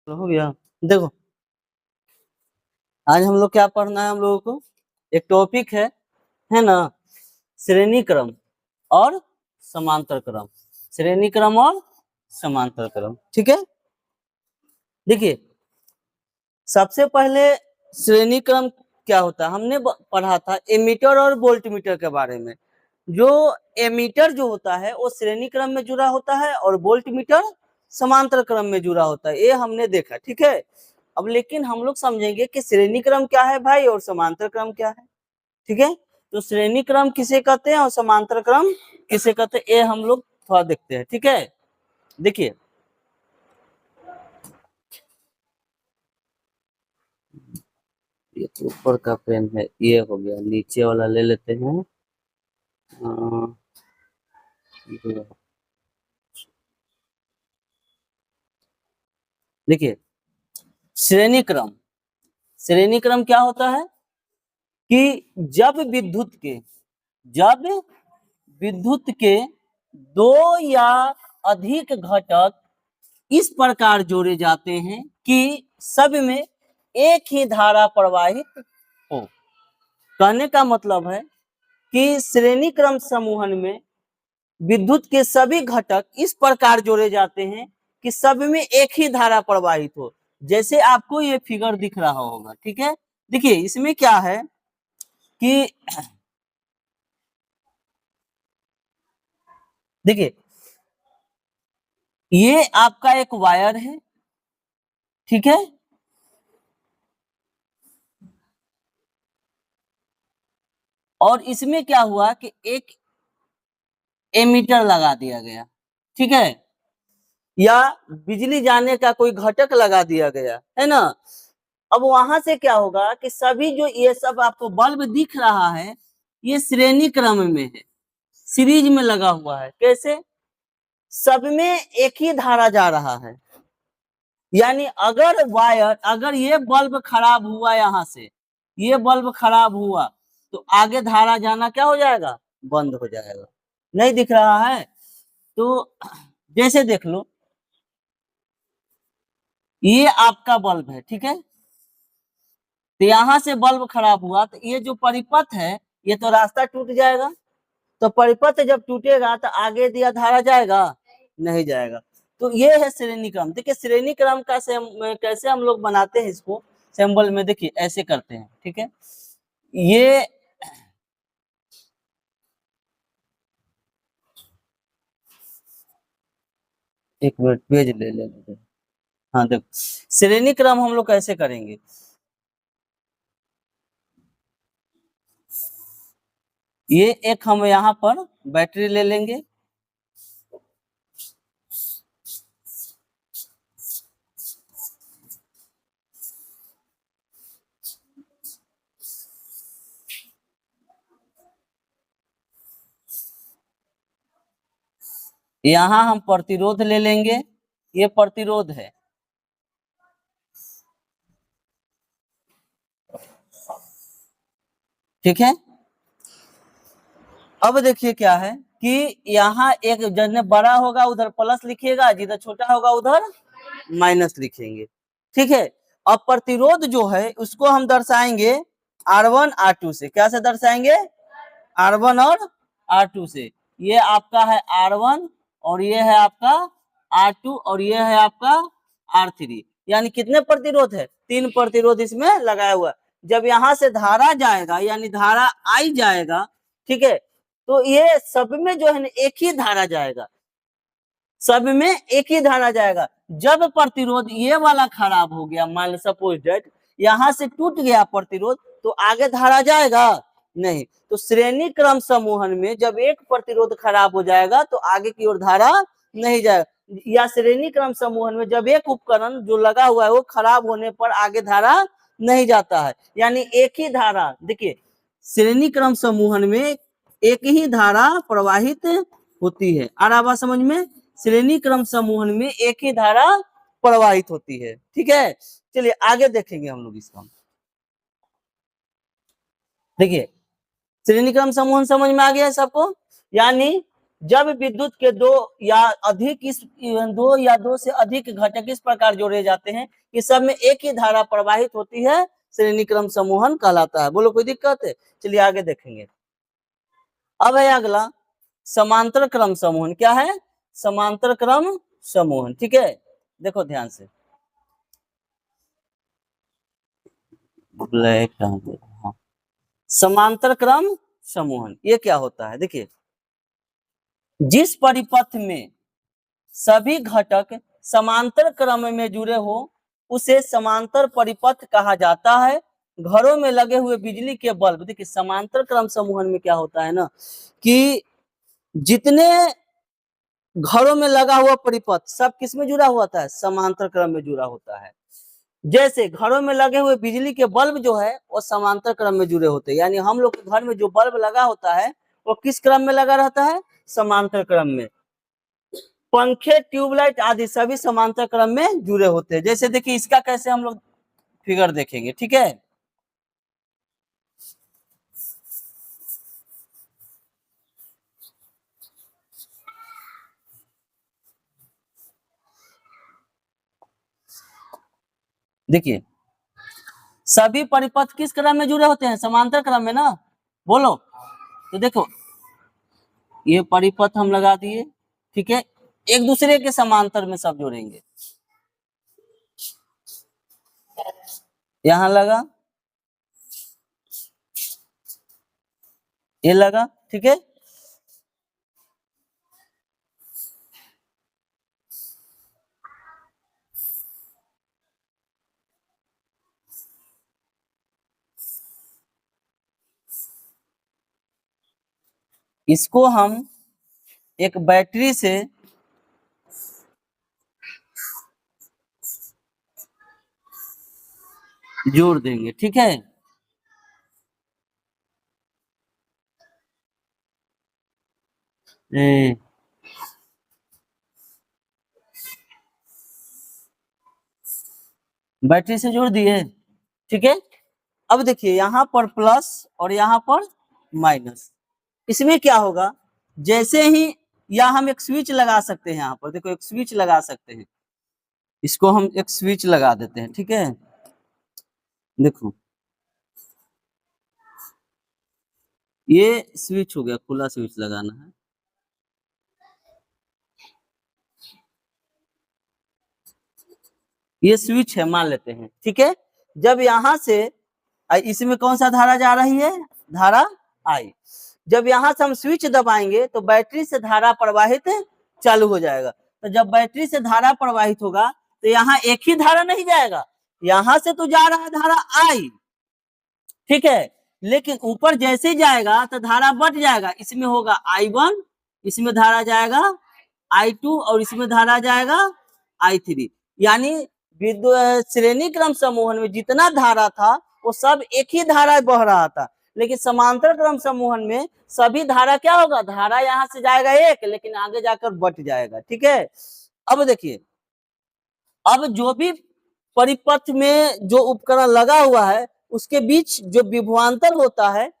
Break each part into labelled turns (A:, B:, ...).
A: हो गया। देखो, आज हम लोग क्या पढ़ना है, हम लोगों को एक टॉपिक है ना, श्रेणी क्रम और समांतर क्रम। श्रेणी क्रम और समांतर क्रम, ठीक है। देखिए, सबसे पहले श्रेणी क्रम क्या होता है, हमने पढ़ा था एमीटर और वोल्टमीटर के बारे में। जो एमीटर जो होता है वो श्रेणी क्रम में जुड़ा होता है और वोल्टमीटर समांतर क्रम में जुड़ा होता है, ये हमने देखा, ठीक है। अब लेकिन हम लोग समझेंगे कि श्रेणी क्रम क्या है भाई और समांतर क्रम क्या है, ठीक है। तो श्रेणी क्रम किसे कहते हैं और समांतर क्रम किसे कहते हैं, ये हम लोग थोड़ा देखते हैं, ठीक है। देखिए, ये तो ऊपर का पेन है, ये हो गया, नीचे वाला ले लेते हैं। देखिए, श्रेणी क्रम, श्रेणी क्रम क्या होता है कि जब विद्युत के दो या अधिक घटक इस प्रकार जोड़े जाते हैं कि सब में एक ही धारा प्रवाहित हो। कहने का मतलब है कि श्रेणी क्रम समूहन में विद्युत के सभी घटक इस प्रकार जोड़े जाते हैं कि सब में एक ही धारा प्रवाहित हो। जैसे आपको ये फिगर दिख रहा होगा, ठीक है। देखिए, इसमें क्या है कि देखिए, ये आपका एक वायर है, ठीक है। और इसमें क्या हुआ कि एक एमीटर लगा दिया गया, ठीक है, या बिजली जाने का कोई घटक लगा दिया गया है ना। अब वहां से क्या होगा कि सभी जो ये सब आपको बल्ब दिख रहा है, ये श्रेणी क्रम में है, सीरीज में लगा हुआ है। कैसे? सब में एक ही धारा जा रहा है। यानी अगर ये बल्ब खराब हुआ, यहां से ये बल्ब खराब हुआ, तो आगे धारा जाना क्या हो जाएगा, बंद हो जाएगा। नहीं दिख रहा है? तो जैसे देख लो, ये आपका बल्ब है, ठीक है। तो यहां से बल्ब खराब हुआ तो ये जो परिपथ है, ये तो रास्ता टूट जाएगा। तो परिपथ जब टूटेगा तो आगे दिया धारा जाएगा, नहीं जाएगा। तो ये है श्रेणी क्रम। देखिए, श्रेणी क्रम का कैसे हम लोग बनाते हैं इसको सिंबल में, देखिए ऐसे करते हैं, ठीक है। ये एक मिनट, पेज ले लेते हैं। हाँ देखो, श्रेणी क्रम हम लोग कैसे करेंगे। ये एक हम यहाँ पर बैटरी ले लेंगे, यहाँ हम प्रतिरोध ले लेंगे, ये प्रतिरोध है, ठीक है। अब देखिए क्या है कि यहाँ एक जितने बड़ा होगा उधर प्लस लिखिएगा, जिधर छोटा होगा उधर माइनस लिखेंगे, ठीक है। अब प्रतिरोध जो है उसको हम दर्शाएंगे R1 R2 से। क्या से दर्शाएंगे? R1 और R2 से। ये आपका है R1 और ये है आपका R2 और ये है आपका R3। यानी कितने प्रतिरोध है? 3 प्रतिरोध इसमें लगाया हुआ। जब यहां से धारा जाएगा, यानी धारा आई जाएगा, ठीक है, तो ये सब में जो है ना एक ही धारा जाएगा, सब में एक ही धारा जाएगा। जब प्रतिरोध ये वाला खराब हो गया, मान सपोज डेट यहां से टूट गया प्रतिरोध, तो आगे धारा जाएगा नहीं। तो श्रेणी क्रम समूहन में जब एक प्रतिरोध खराब हो जाएगा तो आगे की ओर धारा नहीं जाएगा। या श्रेणी क्रम समूहन में जब एक उपकरण जो लगा हुआ है वो खराब होने पर आगे धारा नहीं जाता है, यानी एक ही धारा। देखिए, श्रेणी क्रम समूहन में एक ही धारा प्रवाहित होती है। आ रहा बात समझ में? श्रेणी क्रम समूहन में एक ही धारा प्रवाहित होती है, ठीक है। चलिए आगे देखेंगे हम लोग इसका। देखिए, श्रेणी क्रम समूहन समझ में आ गया है सबको। यानी जब विद्युत के दो या दो से अधिक घटक इस प्रकार जोड़े जाते हैं कि सब में एक ही धारा प्रवाहित होती है, श्रेणी क्रम समूहन कहलाता है। बोलो कोई दिक्कत है? चलिए आगे देखेंगे। अब है अगला समांतर क्रम समूहन। क्या है? समांतर क्रम समूहन। ठीक है, देखो ध्यान से। ब्लैक हाँ, समांतर क्रम समूहन ये क्या होता है? देखिए, जिस परिपथ में सभी घटक समांतर क्रम में जुड़े हो उसे समांतर परिपथ कहा जाता है। घरों में लगे हुए बिजली के बल्ब, देखिए समांतर क्रम समूहन में क्या होता है ना कि जितने घरों में लगा हुआ परिपथ सब किस में जुड़ा हुआ था? समांतर क्रम में जुड़ा होता है। जैसे घरों में लगे हुए बिजली के बल्ब जो है वो समांतर क्रम में जुड़े होते हैं, यानी हम लोग के घर में जो बल्ब लगा होता है वो किस क्रम में लगा रहता है? समांतर क्रम में। पंखे, ट्यूबलाइट आदि सभी समांतर क्रम में जुड़े होते हैं। जैसे देखिए इसका कैसे हम लोग फिगर देखेंगे। ठीक है, देखिए सभी परिपथ किस क्रम में जुड़े होते हैं? समांतर क्रम में ना। बोलो तो देखो ये परिपथ हम लगा दिए, ठीक है, एक दूसरे के समांतर में सब जोड़ेंगे। यहां लगा, ये लगा, ठीक है। इसको हम एक बैटरी से जोड़ देंगे। ठीक है, बैटरी से जोड़ दिए, ठीक है। अब देखिए यहाँ पर प्लस और यहाँ पर माइनस, इसमें क्या होगा? जैसे ही या हम एक स्विच लगा सकते हैं, यहाँ पर देखो एक स्विच लगा सकते हैं, इसको हम एक स्विच लगा देते हैं। ठीक है, देखो ये स्विच हो गया, खुला स्विच लगाना है। ये स्विच है मान लेते हैं, ठीक है। जब यहां से इसमें कौन सा धारा जा रही है? धारा आई। जब यहां से हम स्विच दबाएंगे तो बैटरी से धारा प्रवाहित चालू हो जाएगा। तो जब बैटरी से धारा प्रवाहित होगा तो यहाँ एक ही धारा नहीं जाएगा, यहां से तो जा रहा है धारा आई, ठीक है, लेकिन ऊपर जैसे जाएगा तो धारा बढ़ जाएगा। इसमें होगा I1, इसमें धारा जाएगा I2 और इसमें धारा जाएगा I3। यानी विद्युत श्रेणी क्रम समूहन में जितना धारा था वो सब एक ही धारा बह रहा था, लेकिन समांतर क्रम समूहन में सभी धारा क्या होगा? धारा यहाँ से जाएगा एक, लेकिन आगे जाकर बढ़ जाएगा। ठीक है, अब देखिए, अब जो भी परिपथ में जो उपकरण लगा हुआ है उसके बीच जो विभवांतर होता है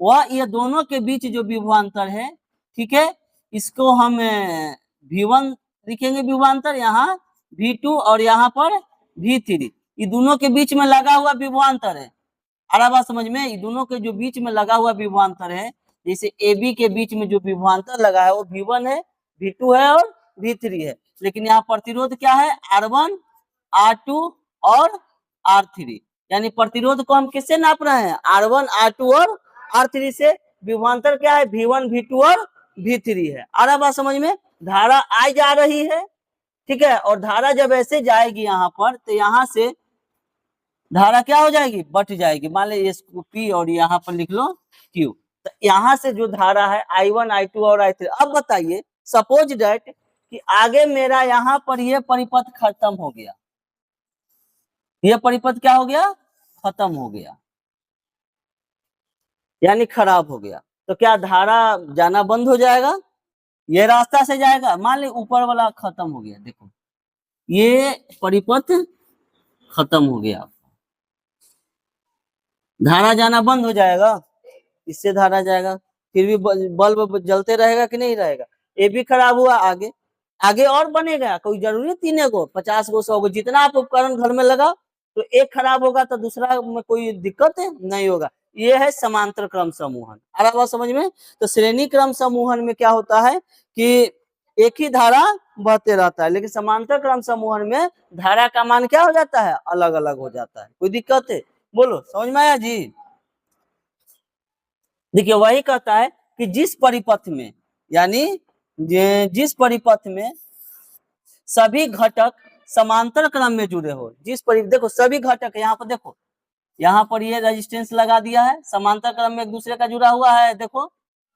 A: वह ये दोनों के बीच जो विभवांतर है, ठीक है, इसको हम V1 लिखेंगे विभवांतर, यहाँ V2 और यहाँ पर V3, ये दोनों के बीच में लगा हुआ विभवांतर है। आ रहा बात समझ में? ये दोनों के जो बीच में लगा हुआ विभवांतर है, जैसे AB के बीच में जो विभवांतर लगा है वो V1 है, V2 है और V3 है, लेकिन यहाँ प्रतिरोध क्या है? R1, R2 और R3। यानी प्रतिरोध को हम किससे नाप रहे हैं? R1, R2 और R3 से। विभवांतर क्या है? V1, V2 और V3 है। आ रहा बात समझ में? धारा आई जा रही है, ठीक है, और धारा जब ऐसे जाएगी यहाँ पर तो यहाँ से धारा क्या हो जाएगी? बट जाएगी। मान लीजिए इसको P और यहाँ पर लिख लो Q। तो यहाँ से जो धारा है I1, I2 और I3। अब बताइए सपोज डेट कि आगे मेरा यहाँ पर ये परिपथ खत्म हो गया, ये परिपथ क्या हो गया? खत्म हो गया, यानी खराब हो गया। तो क्या धारा जाना बंद हो जाएगा? ये रास्ता से जाएगा। मान ली ऊपर वाला खत्म हो गया, देखो ये परिपथ खत्म हो गया, धारा जाना बंद हो जाएगा, इससे धारा जाएगा, फिर भी बल्ब जलते रहेगा कि नहीं रहेगा? ये भी खराब हुआ। आगे आगे और बनेगा, कोई जरूरी है 3 गो 50 गो 100 गो, जितना आप उपकरण घर में लगाओ, तो एक खराब होगा तो दूसरा में कोई दिक्कत है नहीं होगा। ये है समांतर क्रम समूहन। आ रहा बात समझ में? तो श्रेणी क्रम समूहन में क्या होता है कि एक ही धारा बहते रहता है, लेकिन समांतर क्रम समूहन में धारा का मान क्या हो जाता है, अलग अलग हो जाता है। कोई दिक्कत है? बोलो, समझ में आया जी? देखिए वही कहता है कि जिस परिपथ में, यानी जिस परिपथ में सभी घटक समांतर क्रम में जुड़े हो, देखो सभी घटक, यहाँ पर देखो, यहाँ पर ये रेजिस्टेंस लगा दिया है, समांतर क्रम में एक दूसरे का जुड़ा हुआ है, देखो,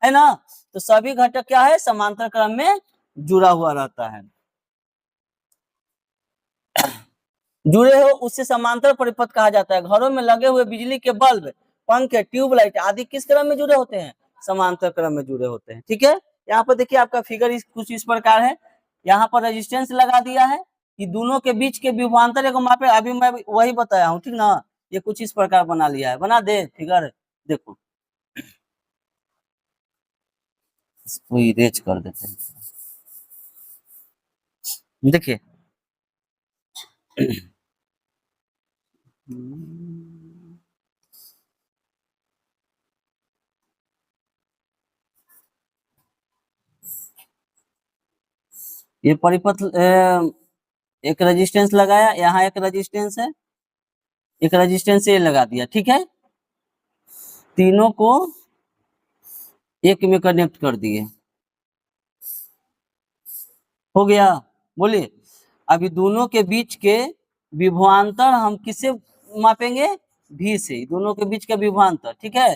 A: है ना? तो सभी घटक क्या है, समांतर क्रम में जुड़ा हुआ रहता है। जुड़े हो उससे समांतर परिपथ कहा जाता है। घरों में लगे हुए बिजली के बल्ब, पंखे, ट्यूबलाइट आदि किस क्रम में जुड़े होते हैं, समांतर क्रम में जुड़े होते हैं। ठीक है, यहाँ पर देखिए आपका फिगर कुछ इस प्रकार है। यहाँ पर रेजिस्टेंस लगा दिया है कि दोनों के बीच के विभवांतर को मापे। अभी मैं वही बताया हूँ, ठीक ना? ये कुछ इस प्रकार बना लिया है, बना दे फिगर, देखो इसको इरेज कर देते हैं। देखिए ये परिपथ एक रेजिस्टेंस लगाया, यहाँ एक रेजिस्टेंस है, एक रेजिस्टेंस ये लगा दिया, ठीक है? तीनों को एक में कनेक्ट कर दिए, हो गया? बोलिए, अभी दोनों के बीच के विभवांतर हम किससे मापेंगे, भी से, दोनों के बीच का विभवांतर। ठीक है,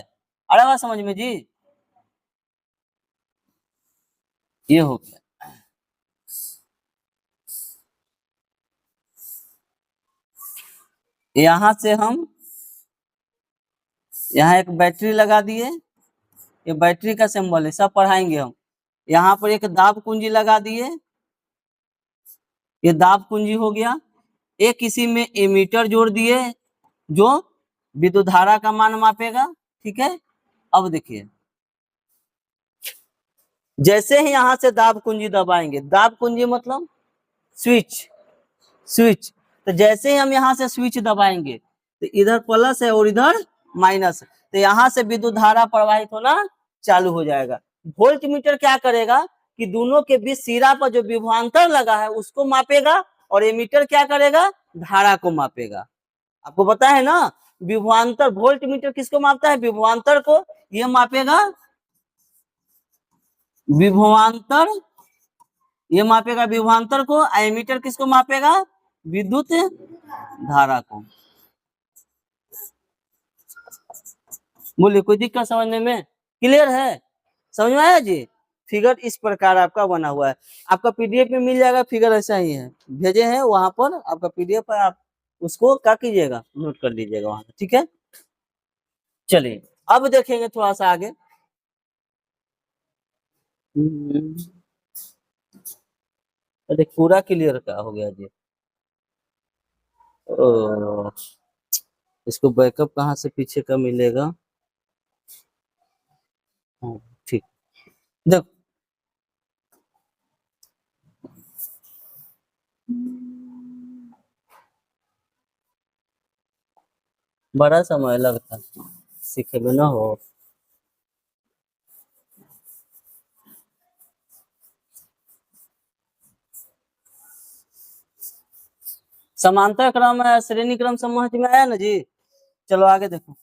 A: अरे बात समझ में जी? ये हो गया। यहां से हम यहाँ एक बैटरी लगा दिए, ये बैटरी का सिंबल है, सब पढ़ाएंगे हम। यहाँ पर एक दाब कुंजी लगा दिए, ये दाब कुंजी हो गया। एक इसी में एमीटर जोड़ दिए जो विद्युत धारा का मान मापेगा। ठीक है, अब देखिए जैसे ही यहां से दाब कुंजी दबाएंगे, दाब कुंजी मतलब स्विच, स्विच, तो जैसे ही हम यहाँ से स्विच दबाएंगे तो इधर प्लस है और इधर माइनस है, तो यहाँ से विद्युत धारा प्रवाहित होना चालू हो जाएगा। वोल्ट मीटर क्या करेगा कि दोनों के बीच सिरा पर जो विभवांतर लगा है उसको मापेगा, और एमीटर क्या करेगा, धारा को मापेगा। आपको पता है ना, विभवांतर, वोल्ट मीटर किसको मापता है, विभवांतर को। ये मापेगा विभवांतर, ये मापेगा विभवांतर को। एमीटर किसको मापेगा, विद्युत धारा को। बोलिए, कोई दिक्कत समझने में? क्लियर है? समझ में आया जी? फिगर इस प्रकार आपका बना हुआ है, आपका पीडीएफ में मिल जाएगा। फिगर ऐसा ही है, भेजे हैं वहां पर, आपका पीडीएफ है, आप उसको क्या कीजिएगा, नोट कर लीजिएगा वहां। ठीक है, चलिए अब देखेंगे थोड़ा सा आगे। अरे पूरा क्लियर का हो गया जी। ओ, इसको बैकअप कहाँ से पीछे का मिलेगा? ठीक, देखो बड़ा समय लगता सीखे में ना हो। समांतर क्रम है, श्रेणी क्रम समूह में आया ना जी? चलो आगे देखो।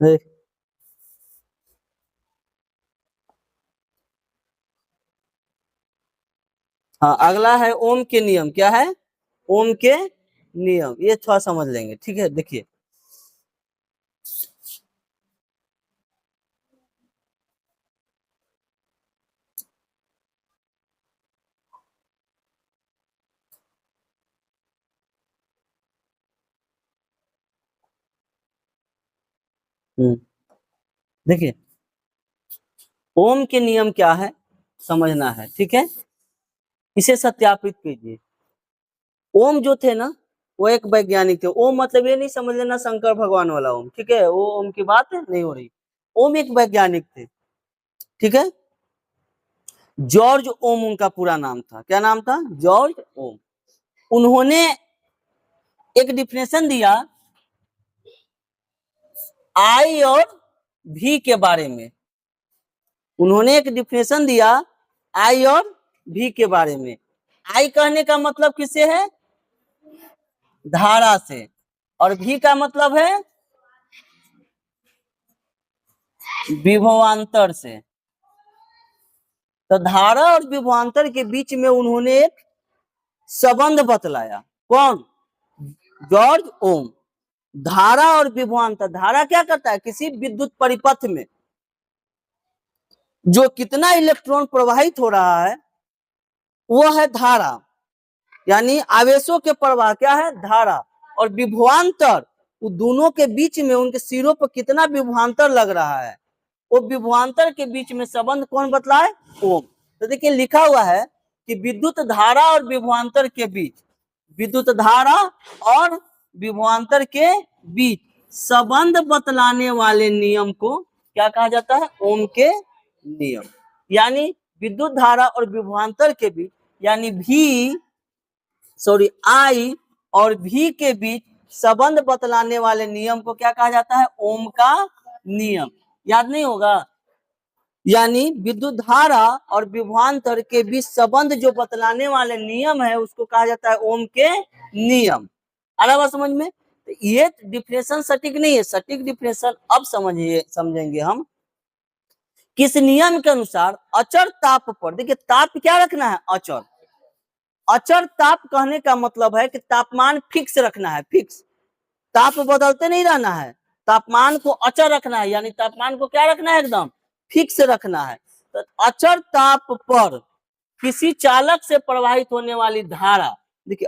A: देख, हाँ अगला है ओम के नियम। क्या है, ओम के नियम, ये थोड़ा समझ लेंगे। ठीक है, देखिए देखिए ओम के नियम क्या है समझना है। ठीक है, इसे सत्यापित कीजिए। ओम जो थे ना, वो एक वैज्ञानिक थे। ओम मतलब ये नहीं समझ लेना शंकर भगवान वाला ओम, ठीक है, वो ओम की बात नहीं हो रही। ओम एक वैज्ञानिक थे, ठीक है, जॉर्ज ओम उनका पूरा नाम था। क्या नाम था? जॉर्ज ओम। उन्होंने एक डिफिनेशन दिया आई और भी के बारे में। उन्होंने एक डिफिनेशन दिया आई और भी के बारे में। आई कहने का मतलब किससे है? धारा से, और भी का मतलब है विभवांतर से। तो धारा और विभवांतर के बीच में उन्होंने एक संबंध बतलाया। कौन? जॉर्ज ओम। धारा और विभवांतर, धारा क्या करता है? किसी विद्युत परिपथ में जो कितना इलेक्ट्रॉन प्रवाहित हो रहा है वो है धारा, यानी आवेशों के प्रवाह क्या है? धारा। और विभवांतर, वो दोनों के बीच में उनके सिरों पर कितना विभवांतर लग रहा है, वो विभवांतर के बीच में संबंध कौन बतलाए? ओम। तो देखिए लिखा हुआ है कि विद्युत धारा और विभवांतर के बीच, विद्युत धारा और विभवांतर के बीच संबंध बतलाने वाले नियम को क्या कहा जाता है? ओम के नियम। यानी विद्युत धारा और विभवांतर के बीच, यानी आई और भी के बीच संबंध बतलाने वाले नियम को क्या कहा जाता है? ओम का नियम। याद नहीं होगा? यानी विद्युत धारा और विभवांतर के बीच संबंध जो बतलाने वाले नियम है उसको कहा जाता है ओम के नियम। आ रहा बात समझ में? तो ये डिफिनेशन सटीक नहीं है, सटीक डिफिनेशन अब समझेंगे हम। किस नियम के अनुसार अचर ताप पर, देखिए ताप क्या रखना है? अचर। अचर ताप कहने का मतलब है कि तापमान फिक्स रखना है, फिक्स। ताप बदलते नहीं रहना है, तापमान को अचर रखना है, यानी तापमान को क्या रखना है? एकदम फिक्स रखना है। तो अचर ताप पर किसी चालक से प्रवाहित होने वाली धारा, देखिए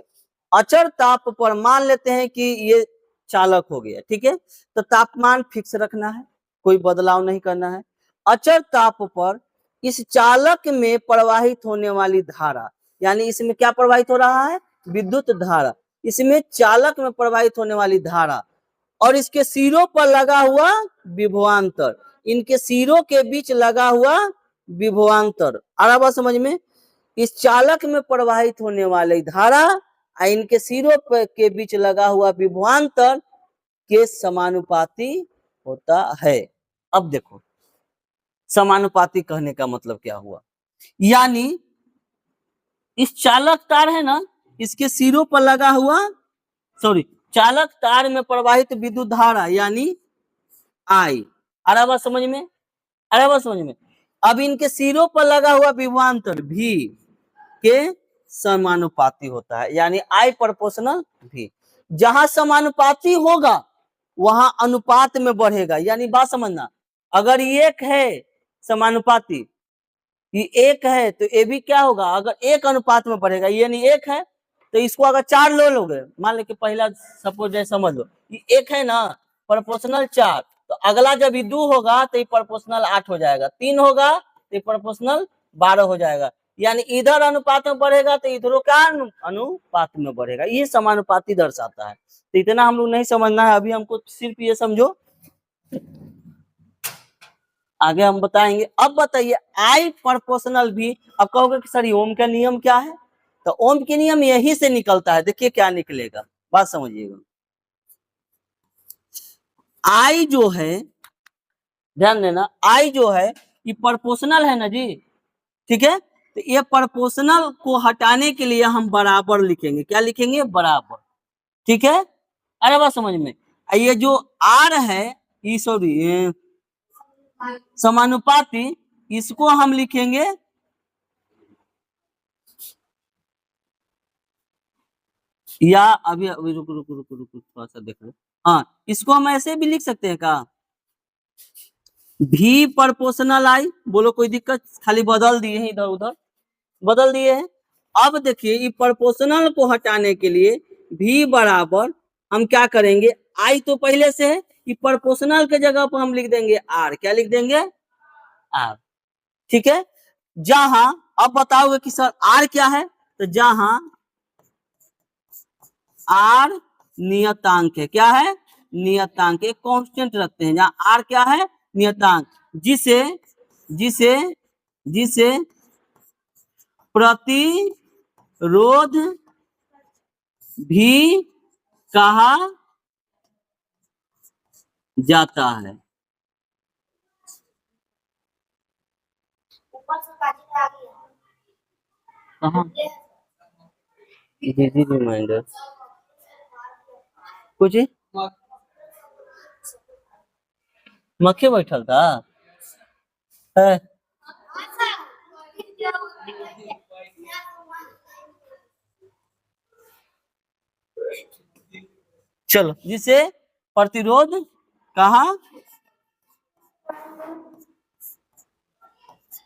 A: अचर ताप पर मान लेते हैं कि ये चालक हो गया, ठीक है, तो तापमान फिक्स रखना है, कोई बदलाव नहीं करना है। अचर ताप पर इस चालक में प्रवाहित होने वाली धारा, यानी इसमें क्या प्रवाहित हो रहा है? विद्युत धारा। इसमें चालक में प्रवाहित होने वाली धारा और इसके सिरों पर लगा हुआ विभवांतर, इनके सिरों के बीच लगा हुआ विभवांतर, आ रहा बात समझ में? इस चालक में प्रवाहित होने वाली धारा और इनके सिरों के बीच लगा हुआ विभवांतर के समानुपाती होता है। अब देखो समानुपाती कहने का मतलब क्या हुआ? यानी इस चालक तार है ना, इसके सिरों पर लगा हुआ, चालक तार में प्रवाहित विद्युत धारा यानी आई, आ रहा बात समझ में? आ रहा बात समझ में? अब इनके सिरों पर लगा हुआ विभवांतर भी के समानुपाती होता है, यानी आई प्रोपोर्शनल भी। जहां समानुपाती होगा वहां अनुपात में बढ़ेगा, यानी बात समझना, अगर एक है समानुपाती, ये एक है तो ये भी क्या होगा? अगर एक अनुपात में बढ़ेगा, यानी एक है तो इसको अगर 4 लो लोगे, मान लो कि पहला सपोज जैसे समझ लो ये एक है ना, प्रोपोर्शनल 4, तो अगला जब ये 2 होगा तो ये प्रोपोर्शनल 8 हो जाएगा, 3 होगा तो ये प्रोपोर्शनल 12 हो जाएगा, यानी इधर अनुपात में बढ़ेगा तो इधरों का अनुपात में बढ़ेगा। ये समानुपाती दर्शाता है। तो इतना हम लोग नहीं समझना है अभी, हमको सिर्फ ये समझो, आगे हम बताएंगे। अब बताइए आई प्रोपोर्शनल भी। अब कहोगे कि सर ओम का नियम क्या है? तो ओम के नियम यही से निकलता है, देखिए क्या निकलेगा, बात समझिएगा। आई जो है, ध्यान देना, आई जो है ये प्रोपोर्शनल है ना जी, ठीक है, तो ये प्रोपोर्शनल को हटाने के लिए हम बराबर लिखेंगे। क्या लिखेंगे? बराबर, ठीक है। अरे बात समझ में? ये जो आर है, ये समानुपाती, इसको हम लिखेंगे या अभी अभी रुको रुको रुको रुको थोड़ा सा देख लो। हाँ, इसको हम ऐसे भी लिख सकते हैं का, भी प्रोपोर्शनल आई, बोलो कोई दिक्कत? खाली बदल दिए हैं, इधर उधर बदल दिए हैं। अब देखिए ये प्रोपोर्शनल को हटाने के लिए भी बराबर हम क्या करेंगे? आई तो पहले से है, ये प्रोपोर्शनल के जगह पर हम लिख देंगे आर। क्या लिख देंगे? आर, ठीक है। जहां, अब बताओगे कि सर आर क्या है? तो जहां आर नियतांक है, क्या है? नियतांक, एक कांस्टेंट रखते हैं। जहां आर क्या है? नियतांक जिसे जिसे जिसे प्रतिरोध भी कहा जाता है। बिजी रिमाइंडर कुछ मक्खी बैठल था है? चलो, जिसे प्रतिरोध कहा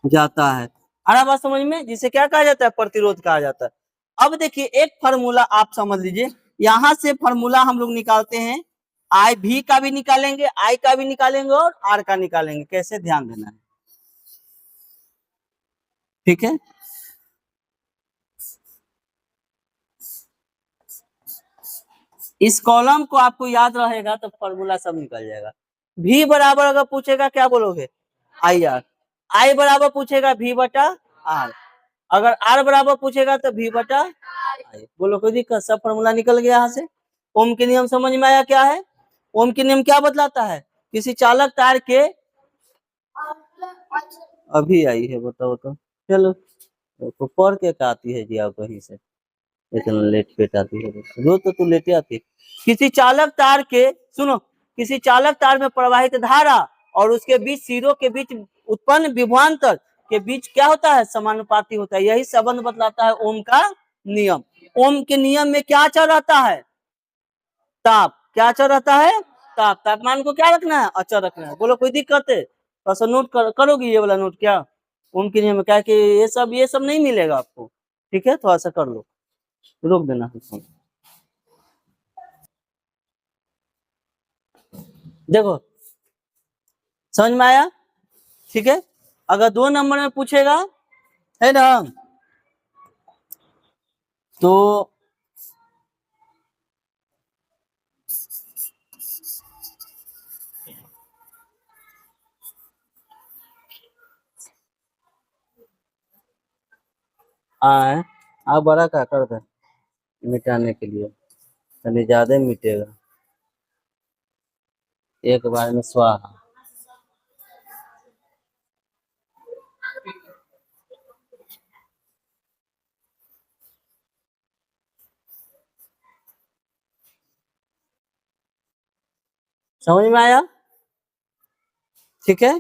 A: जाता है। आ रहा बात समझ में? जिसे क्या कहा जाता है? प्रतिरोध कहा जाता है। अब देखिए एक फार्मूला आप समझ लीजिए, यहां से फार्मूला हम लोग निकालते हैं, आई भी का भी निकालेंगे, आई का भी निकालेंगे और आर का निकालेंगे। कैसे, ध्यान देना है, ठीक है। इस कॉलम को आपको याद रहेगा तो फॉर्मूला सब निकल जाएगा। भी बराबर अगर पूछेगा क्या बोलोगे? I R. आई बराबर पूछेगा भी बटा आर। अगर आर बराबर पूछेगा तो भी बटा आई। बोलो कोई दिक्कत? सब फॉर्मूला निकल गया यहाँ से। ओम के नियम समझ में आया? क्या है ओम के नियम? क्या बतलाता है? किसी चालक तार के अभी आई है, बताओ तो। चलो पढ़ के आती है जी आप कहीं से, इतना लेट फेट आती है रोज तो तू लेटे आती है। किसी चालक तार के, सुनो, किसी चालक तार में प्रवाहित धारा और उसके बीच सिरों के बीच उत्पन्न विभवांतर के बीच क्या होता है? समानुपाती होता है। यही संबंध बतलाता है ओम का नियम। ओम के नियम में क्या अचर रहता है? ताप। क्या अचर रहता है? ताप। तापमान को क्या रखना है? अचर रखना है। बोलो कोई दिक्कत है? थोड़ा नोट करोगे ये वाला नोट? क्या ओम के नियम में क्या कि ये सब नहीं मिलेगा आपको, ठीक है? थोड़ा सा कर लो, रोक देना। देखो समझ में आया? ठीक है। अगर 2 नंबर में पूछेगा, है ना, तो आए आप बड़ा क्या कर दे मिटाने के लिए, यानी ज्यादा मिटेगा एक बार में स्वाहा। समझ में आया? ठीक है।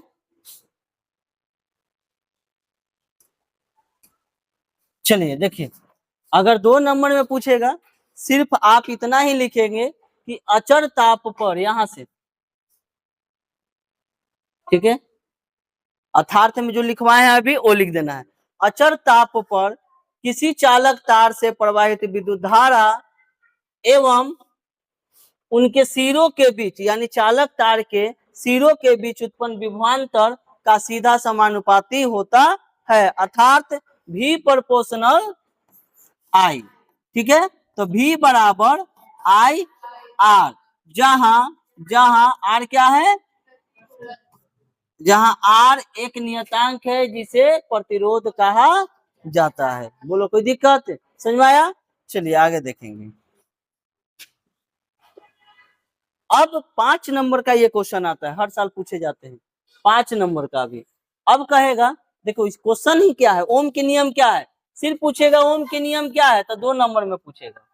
A: चलिए देखिए, अगर 2 नंबर में पूछेगा, सिर्फ आप इतना ही लिखेंगे कि अचर ताप पर, यहां से, ठीक है, अर्थार्थ में जो लिखवाए हैं अभी वो लिख देना है। अचर ताप पर किसी चालक तार से प्रवाहित विद्युत धारा एवं उनके सिरों के बीच, यानी चालक तार के सिरों के बीच उत्पन्न विभवांतर का सीधा समानुपाती होता है, अर्थात भी प्रोपोर्शनल आई। ठीक है, तो भी बराबर आई आर, जहां जहां आर क्या है? जहां आर एक नियतांक है जिसे प्रतिरोध कहा जाता है। बोलो कोई दिक्कत? समझ में आया? चलिए आगे देखेंगे। अब 5 नंबर का ये क्वेश्चन आता है, हर साल पूछे जाते हैं 5 नंबर का भी। अब कहेगा, देखो इस क्वेश्चन ही क्या है, ओम के नियम क्या है, सिर्फ पूछेगा ओम के नियम क्या है तो 2 नंबर में पूछेगा।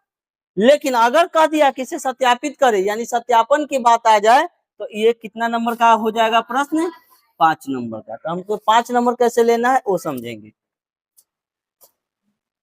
A: लेकिन अगर कह दिया कि इसे सत्यापित करे, यानी सत्यापन की बात आ जाए, तो ये कितना नंबर का हो जाएगा प्रश्न? 5 नंबर का। तो हमको 5 नंबर कैसे लेना है वो समझेंगे।